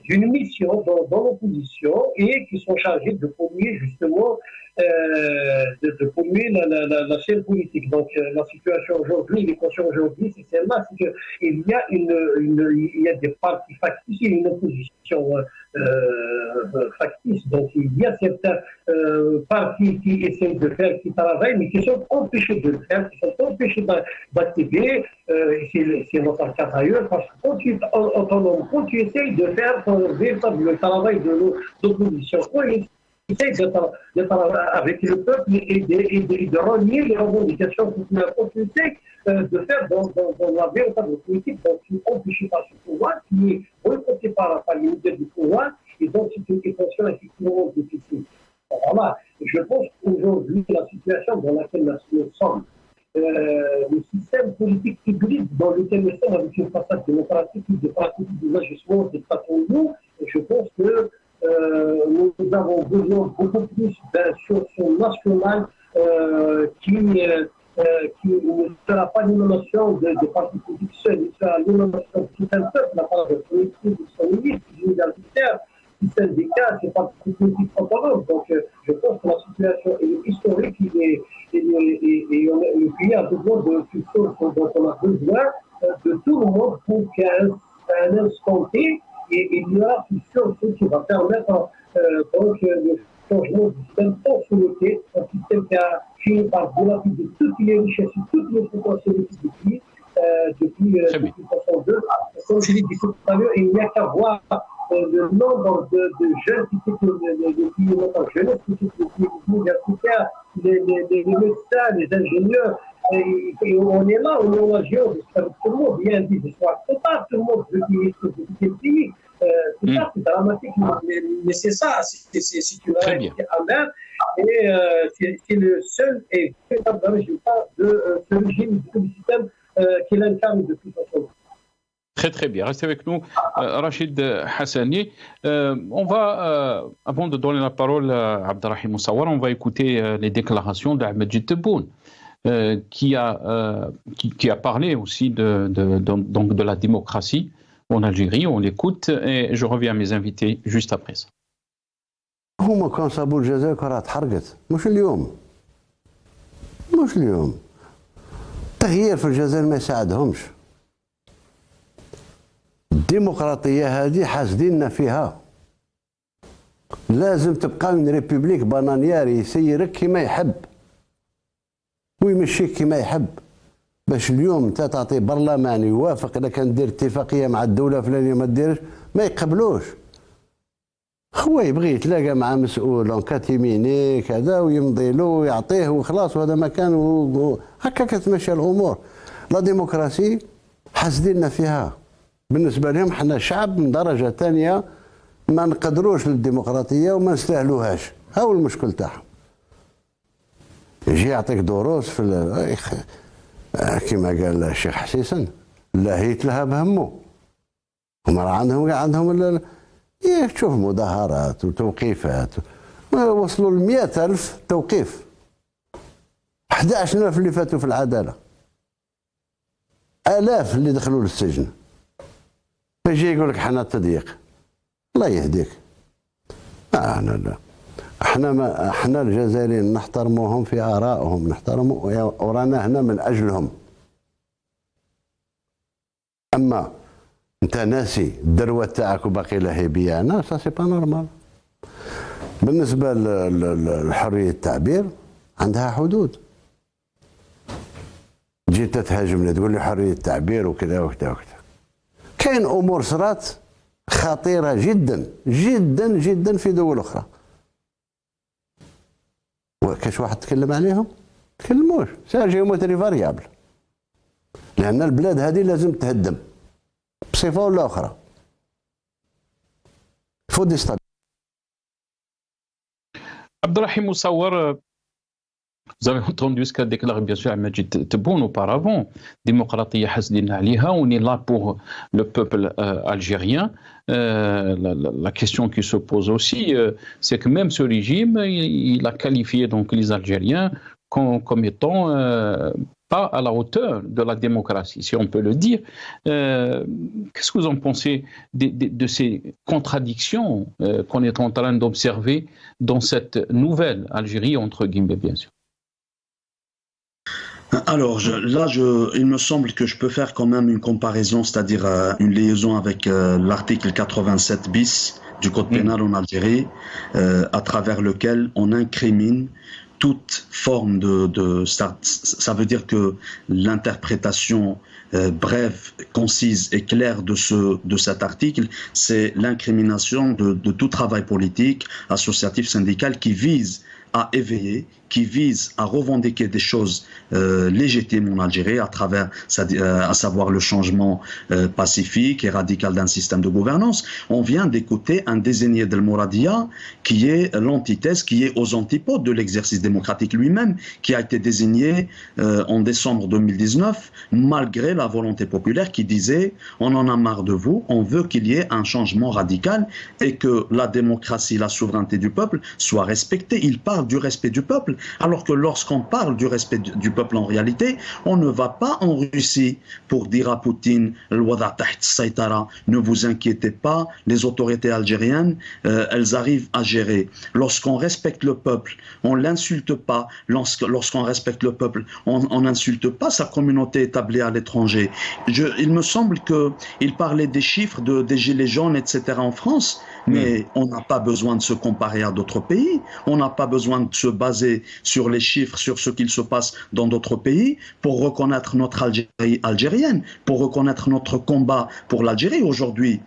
d'une mission dans l'opposition et qui sont chargés de polluer justement de polluer la scène politique. Donc la situation aujourd'hui, les conscients aujourd'hui, c'est celle-là, c'est qu'il y a il y a des partis factices et une opposition factice. Donc il y a certains partis qui essayent de faire, qui travaillent, mais qui sont empêchés de le faire, qui sont empêchés d'activer. C'est notre cas d'ailleurs, parce que quand tu es autonome, quand tu essayes de faire ton véritable travail d'opposition, d'être avec le peuple et de renier les revendications populaires. Quand tu essaies de faire dans la véritable politique, donc tu es empêché par ce pouvoir, qui est boycotté par les leaders du pouvoir, et donc c'est une question effectivement difficile. Voilà. Je pense qu'aujourd'hui, la situation dans laquelle nous sommes, le système politique hybride dans lequel nous sommes, avec une façade démocratique, des pratiques d'ajustement des patrons, je pense que nous avons besoin beaucoup plus d'un sursaut national qui ne sera pas l'émanation de partis politiques seuls, il sera l'émanation de tout un peuple, la part de politique, de son élite, des universitaires, des syndicats, des partis politiques autonomes. Donc je pense que la situation est historique et le pays a besoin de quelque chose dont on a besoin de tout le monde pour qu'à un instant T, et il y a une chose qui va permettre donc le changement du système tant souhaité, un système qui a fini par dilapider toutes les richesses et toutes les potentialités du pays depuis 1962. Comme je l'ai dit tout à l'heure, il n'y a qu'à voir le nombre de jeunes qui quittent le pays, notre jeunesse qui quitte le pays universitaire, les médecins, les ingénieurs. Et on est là, on est en région, tout le monde vient dire de soi. C'est pas tout le monde veut quitter le pays. C'est ça, c'est dramatique. Mais c'est ça, c'est une réalité amère. Et c'est le seul et véritable résultat de ce régime, de ce système qu'il incarne depuis son temps. Très bien. Restez avec nous, Rachid Hassani. On va, avant de donner la parole à Abdelrahim Moussawar, on va écouter les déclarations d'Ahmed Tebboune. Qui a parlé aussi de la démocratie en Algérie. On l'écoute et je reviens à mes invités juste après ça. هما كان صابوا الجزائر كرة تحرقت مش اليوم التغيير في الجزائر ما يساعدهمش. الديمقراطية هذه حاسديننا فيها، لازم تبقى من ريبوبليك بانانيار يسيرك كما يحب ويمشيك كما يحب. باش اليوم انت تعطي برلمان يوافق اذا كان دير اتفاقيه مع الدوله الفلانيه ما ديرش ما يقبلوش. هو يبغي يتلاقى مع مسؤول ان كاتيميني كذا ويمضي له ويعطيه وخلاص، وهذا مكان هكا كتمشى الامور. لا ديمقراسي حاسديننا فيها. بالنسبه لهم حنا شعب من درجه ثانيه ما نقدروش للديمقراطيه وما نستاهلوهاش. ها هو المشكل تاعهم. يجي يعطيك دروس في كما قال الشيخ حسيسن لا هيتلها بهمه. هم عندهم تشوف مظاهرات وتوقيفات وصلوا ل 100,000 توقيف. 11,000 اللي فاتوا في العداله، آلاف اللي دخلوا للسجن. فيجي يقول لك حنا تضييق. الله يهديك. لا احنا الجزائريين نحترموهم في آرائهم، نحترموا ورانا هنا من اجلهم. اما انت ناسي الدروه تاعك وباقي لها بيانا، سا سي با نورمال. بالنسبه لحريه التعبير عندها حدود. جيت تهاجمني تقول لي حريه التعبير وكذا وكذا وكذا. كاين امور صرات خطيره جدا جدا جدا في دول اخرى. كاش واحد تكلم عليهم؟ تكلموش، سا جيومتري فاريابل. لأن البلاد هذه لازم تهدم بصفة ولا أخرى. Abdelrahim Moussawar, vous avez entendu ce qu'a déclaré bien sûr Ahmed Tebboune auparavant. Démocratie hasdina aliha, on est là pour le peuple algérien. La question qui se pose aussi, c'est que même ce régime, il a qualifié donc les Algériens comme étant pas à la hauteur de la démocratie, si on peut le dire. Qu'est-ce que vous en pensez de ces contradictions qu'on est en train d'observer dans cette nouvelle Algérie, entre guillemets, bien sûr? Alors il me semble que je peux faire quand même une comparaison, c'est-à-dire une liaison avec l'article 87 bis du Code pénal en Algérie, à travers lequel on incrimine toute forme ça veut dire que l'interprétation brève, concise et claire de cet article, c'est l'incrimination de tout travail politique, associatif, syndical qui vise à éveiller, qui vise à revendiquer des choses légitimes en Algérie à travers, à savoir le changement pacifique et radical d'un système de gouvernance. On vient d'écouter un désigné d'El Mouradia qui est l'antithèse, qui est aux antipodes de l'exercice démocratique lui-même, qui a été désigné en décembre 2019, malgré la volonté populaire qui disait « on en a marre de vous, on veut qu'il y ait un changement radical et que la démocratie, la souveraineté du peuple soit respectée ». Il parle du respect du peuple, alors que lorsqu'on parle du respect du peuple en réalité, on ne va pas en Russie pour dire à Poutine ne vous inquiétez pas, les autorités algériennes, elles arrivent à gérer. Lorsqu'on respecte le peuple, on l'insulte pas. Lorsqu'on respecte le peuple, on n'insulte pas sa communauté établie à l'étranger. Il me semble qu'il parlait des chiffres des gilets jaunes, etc. en France, mais on n'a pas besoin de se comparer à d'autres pays, on n'a pas besoin de se baser sur les chiffres, sur ce qu'il se passe dans d'autres pays pour reconnaître notre Algérie algérienne, pour reconnaître notre combat pour l'Algérie aujourd'hui,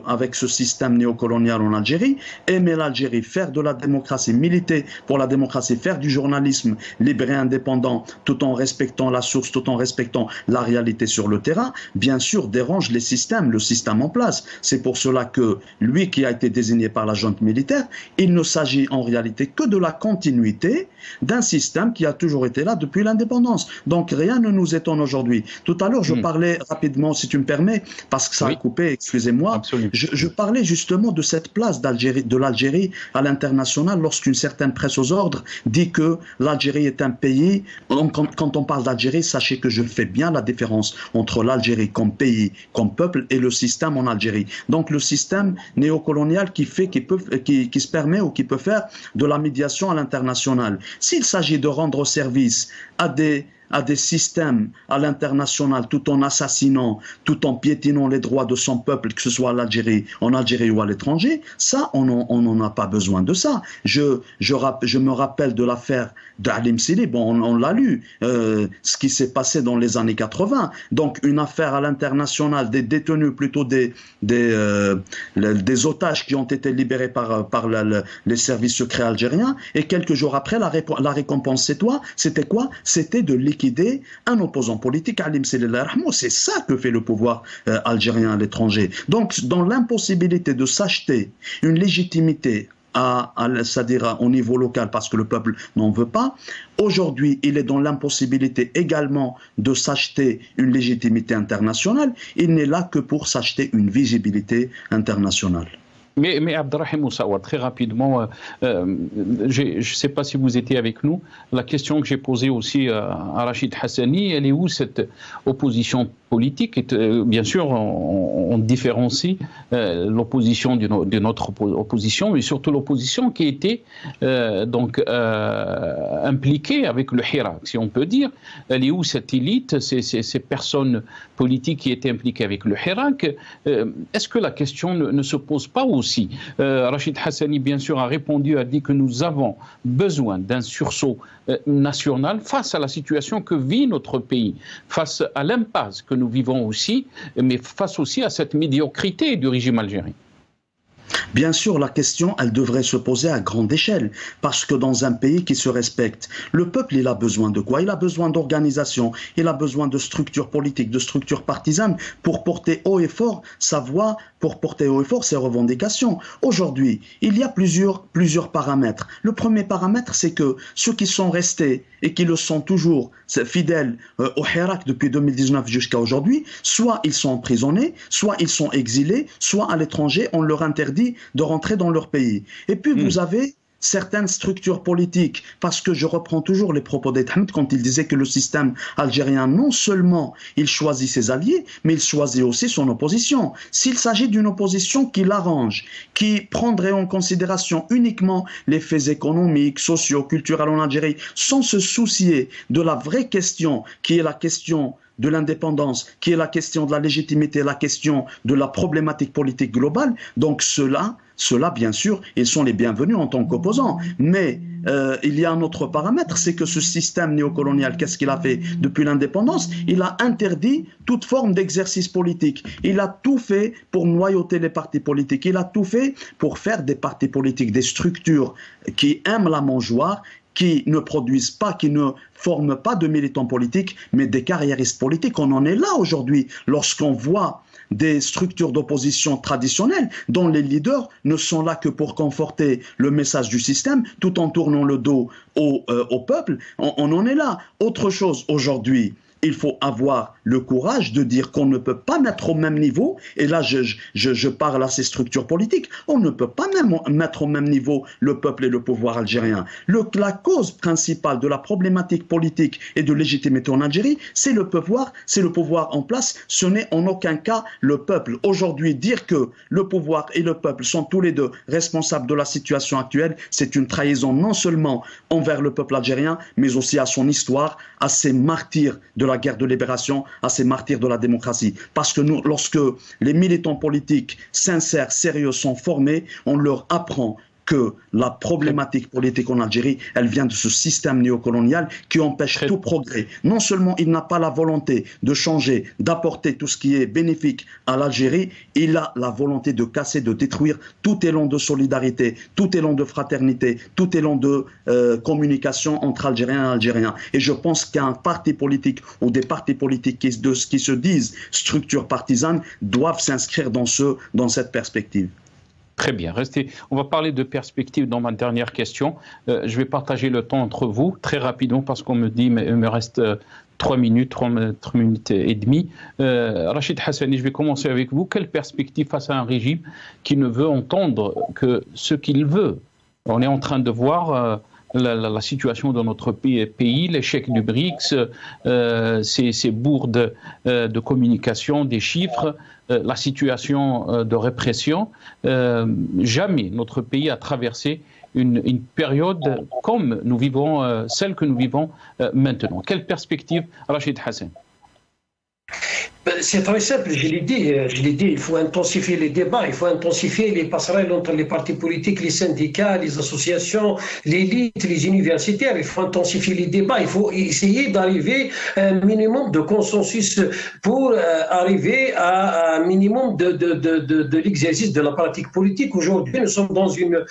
avec ce système néocolonial en Algérie, aimer l'Algérie, faire de la démocratie, militer pour la démocratie, faire du journalisme libre et indépendant, tout en respectant la source, tout en respectant la réalité sur le terrain, bien sûr dérange le système en place. C'est pour cela que lui qui a été désigné par la junte militaire, il ne s'agit en réalité que de la continuité d'un système qui a toujours été là depuis l'indépendance. Donc rien ne nous étonne aujourd'hui. Tout à l'heure, je parlais rapidement, si tu me permets, parce que ça a coupé, excusez-moi, je parlais justement de cette place de l'Algérie à l'international lorsqu'une certaine presse aux ordres dit que l'Algérie est un pays. Quand on parle d'Algérie, sachez que je fais bien la différence entre l'Algérie comme pays, comme peuple et le système en Algérie. Donc le système néocolonial qui se permet ou qui peut faire de la médiation à l'international. S'il s'agit de rendre service à des systèmes à l'international tout en assassinant, tout en piétinant les droits de son peuple, que ce soit en Algérie ou à l'étranger, ça, on n'en a pas besoin de ça. Je me rappelle de l'affaire d'Alim Sili, on l'a lu, ce qui s'est passé dans les années 80. Donc, une affaire à l'international, des détenus, plutôt des otages qui ont été libérés par les services secrets algériens, et quelques jours après, la récompense, c'était quoi? C'était de liquider un opposant politique, Alim Sili. C'est ça que fait le pouvoir algérien à l'étranger. Donc, dans l'impossibilité de s'acheter une légitimité c'est-à-dire au niveau local, parce que le peuple n'en veut pas. Aujourd'hui, il est dans l'impossibilité également de s'acheter une légitimité internationale. Il n'est là que pour s'acheter une visibilité internationale. Mais Abderrahim Moussaoua, très rapidement, je ne sais pas si vous étiez avec nous, la question que j'ai posée aussi à Rachid Hassani, elle est où cette opposition politique? Bien sûr, on différencie l'opposition de notre opposition, mais surtout l'opposition qui était impliquée avec le Hirak, si on peut dire. Elle est où cette élite, ces personnes politiques qui étaient impliquées avec le Hirak? Est-ce que la question ne se pose pas aussi? Rachid Hassani, bien sûr, a répondu, a dit que nous avons besoin d'un sursaut national face à la situation que vit notre pays, face à l'impasse que nous vivons aussi, mais face aussi à cette médiocrité du régime algérien. Bien sûr, la question, elle devrait se poser à grande échelle, parce que dans un pays qui se respecte, le peuple, il a besoin de quoi? Il a besoin d'organisation, il a besoin de structures politiques, de structures partisanes pour porter haut et fort sa voix, pour porter haut et fort ses revendications. Aujourd'hui, il y a plusieurs paramètres. Le premier paramètre, c'est que ceux qui sont restés et qui le sont toujours fidèles au Hirak depuis 2019 jusqu'à aujourd'hui, soit ils sont emprisonnés, soit ils sont exilés, soit à l'étranger, on leur interdit de rentrer dans leur pays. Et puis vous avez certaines structures politiques, parce que je reprends toujours les propos d'Ahmed quand il disait que le système algérien, non seulement il choisit ses alliés, mais il choisit aussi son opposition. S'il s'agit d'une opposition qui l'arrange, qui prendrait en considération uniquement les faits économiques, sociaux, culturels en Algérie, sans se soucier de la vraie question, qui est la question de l'indépendance, qui est la question de la légitimité, la question de la problématique politique globale, donc ceux-là, bien sûr, ils sont les bienvenus en tant qu'opposants. Mais il y a un autre paramètre, c'est que ce système néocolonial, qu'est-ce qu'il a fait depuis l'indépendance? Il a interdit toute forme d'exercice politique. Il a tout fait pour noyauter les partis politiques. Il a tout fait pour faire des partis politiques, des structures qui aiment la mangeoire, qui ne produisent pas, qui ne forment pas de militants politiques, mais des carriéristes politiques. On en est là aujourd'hui, lorsqu'on voit des structures d'opposition traditionnelles dont les leaders ne sont là que pour conforter le message du système tout en tournant le dos au peuple. On en est là. Autre chose aujourd'hui, il faut avoir le courage de dire qu'on ne peut pas mettre au même niveau, et là je parle à ces structures politiques, on ne peut pas même mettre au même niveau le peuple et le pouvoir algérien. La cause principale de la problématique politique et de légitimité en Algérie, c'est le pouvoir en place, ce n'est en aucun cas le peuple. Aujourd'hui, dire que le pouvoir et le peuple sont tous les deux responsables de la situation actuelle, c'est une trahison non seulement envers le peuple algérien, mais aussi à son histoire, à ses martyrs de la guerre de libération, à ces martyrs de la démocratie. Parce que nous, lorsque les militants politiques sincères, sérieux sont formés, on leur apprend que la problématique politique en Algérie, elle vient de ce système néocolonial qui empêche tout progrès. Non seulement il n'a pas la volonté de changer, d'apporter tout ce qui est bénéfique à l'Algérie, il a la volonté de casser, de détruire tout élan de solidarité, tout élan de fraternité, tout élan de communication entre Algériens et Algériens. Et je pense qu'un parti politique ou des partis politiques qui se disent structures partisanes doivent s'inscrire dans cette perspective. Très bien, restez. On va parler de perspective dans ma dernière question. Je vais partager le temps entre vous très rapidement parce qu'on me dit qu'il me reste 3 minutes et demie. Rachid Hassani, je vais commencer avec vous. Quelle perspective face à un régime qui ne veut entendre que ce qu'il veut? On est en train de voir la situation de notre pays, l'échec du BRICS, ces bourdes de communication, des chiffres, la situation de répression. Jamais notre pays a traversé une période comme nous vivons, celle que nous vivons maintenant. Quelle perspective, Rachid Hassan? C'est très simple, je l'ai dit, il faut intensifier les débats, il faut intensifier les passerelles entre les partis politiques, les syndicats, les associations, l'élite, les universitaires, il faut intensifier les débats, il faut essayer d'arriver à un minimum de consensus pour arriver à un minimum de l'exercice de la pratique politique. Aujourd'hui, nous sommes dans une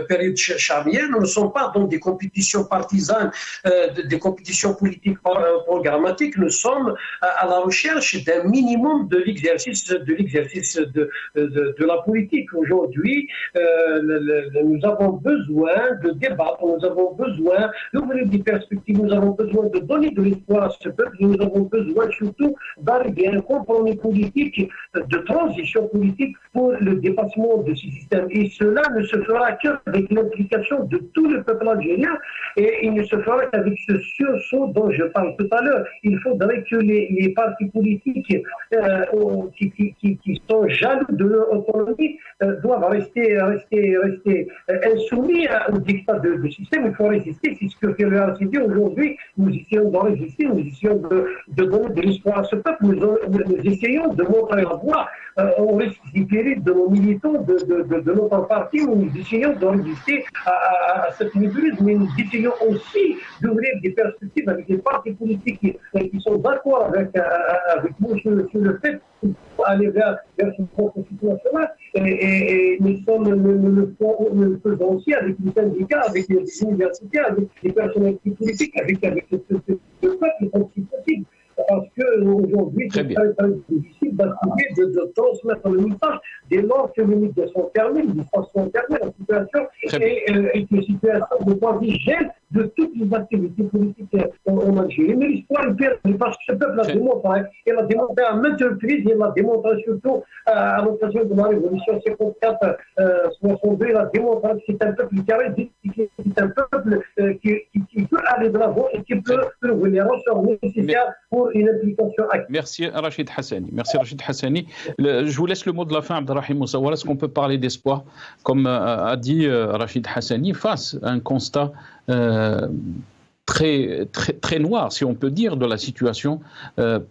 période charnière, nous ne sommes pas dans des compétitions partisanes, des compétitions politiques programmatiques, nous sommes à la recherche d'un minimum de l'exercice de la politique. Aujourd'hui, nous avons besoin de débattre, nous avons besoin d'ouvrir des perspectives, nous avons besoin de donner de l'espoir à ce peuple, nous avons besoin surtout d'arriver à un compromis politique, de transition politique pour le dépassement de ce système. Et cela ne se fera qu'avec l'implication de tout le peuple algérien, et il ne se fera qu'avec ce sursaut dont je parle tout à l'heure. Il faudrait que les partis politiques qui sont jaloux de leur autonomie doivent rester insoumis au dictat du système. Il faut résister, c'est ce que fait le RCD aujourd'hui. Nous essayons de résister, nous essayons de donner de l'espoir à ce peuple, nous essayons de montrer la voie. On risque d'y périr de nos militants, de notre parti, nous essayons de résister à cette nébuleuse, mais nous essayons aussi d'ouvrir des perspectives avec les partis politiques qui sont d'accord avec nous sur le fait qu'il faut aller vers ce processus national. Et nous le faisons aussi avec les syndicats, avec les universités, avec les personnalités politiques, avec le peuple, si possible. Parce qu'aujourd'hui, c'est très difficile de transmettre le message dès lors que les médias sont fermés, les espaces sont fermés, la situation est une situation de gel de toutes les activités politiques en Algérie. Mais l'histoire est perdue parce que ce peuple a démontré, il a démontré à maintes reprises, il a démontré surtout à l'occasion de la révolution 54-62, il a démontré que c'est un peuple qui a résisté, c'est un peuple qui peut aller de l'avant et qui peut trouver les ressources nécessaires pour une implication active. Merci Rachid Hassani. Merci Rachid Hassani. Je vous laisse le mot de la fin, Abdelrahim Moussaoua. Est-ce qu'on peut parler d'espoir, comme a dit Rachid Hassani, face à un constat très noir, si on peut dire, de la situation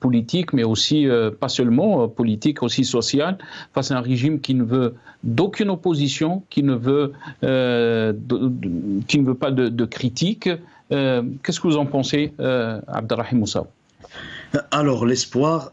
politique, mais aussi, pas seulement politique, aussi sociale, face à un régime qui ne veut d'aucune opposition, qui ne veut pas de critique. Qu'est-ce que vous en pensez, Abdelrahim Moussaoua? Alors l'espoir,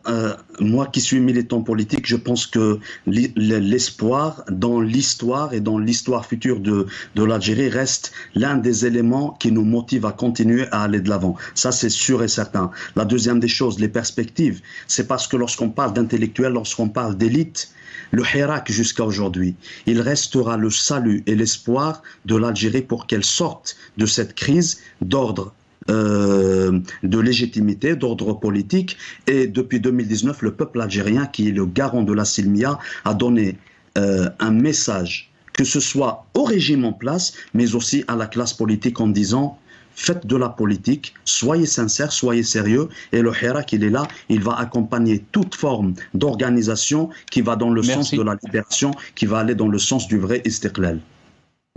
moi qui suis militant politique, je pense que l'espoir dans l'histoire et dans l'histoire future de l'Algérie reste l'un des éléments qui nous motive à continuer à aller de l'avant. Ça c'est sûr et certain. La deuxième des choses, les perspectives, c'est parce que lorsqu'on parle d'intellectuels, lorsqu'on parle d'élite, le Hirak jusqu'à aujourd'hui, il restera le salut et l'espoir de l'Algérie pour qu'elle sorte de cette crise d'ordre de légitimité, d'ordre politique. Et depuis 2019, le peuple algérien, qui est le garant de la Silmia, a donné un message, que ce soit au régime en place, mais aussi à la classe politique, en disant: faites de la politique, soyez sincères, soyez sérieux. Et le Hirak, il est là, il va accompagner toute forme d'organisation qui va dans le sens de la libération, qui va aller dans le sens du vrai istiqlal.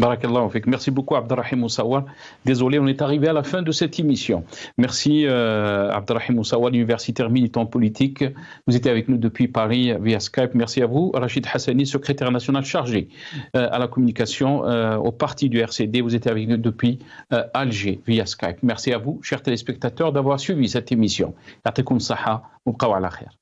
Barakallahu fik. Merci beaucoup Abdelrahim Moussaoua. Désolé, on est arrivé à la fin de cette émission. Merci Abdelrahim Moussaoua, l'universitaire militant politique. Vous étiez avec nous depuis Paris via Skype. Merci à vous. Rachid Hassani, secrétaire national chargé à la communication au parti du RCD. Vous étiez avec nous depuis Alger via Skype. Merci à vous, chers téléspectateurs, d'avoir suivi cette émission. Ya'tikoum saha, wa bqaw ala khair.